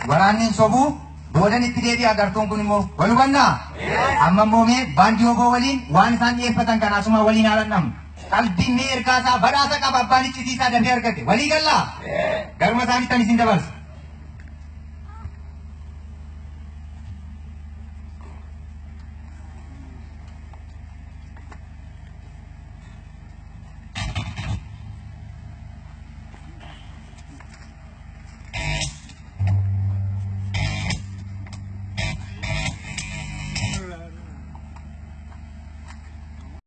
Waranin sobu bolan itti deebi'a agartuun kun immoo wal hubannaa amma moomee baandii oboo waliin waan isaan dhiyeeffatan kan asuma waliin haalannamu qalbiin ni ergaasaa badhaasa qaba abbaan iccitiisaa dandee argate walii gallaa garuma isaanitti isin dabarsa.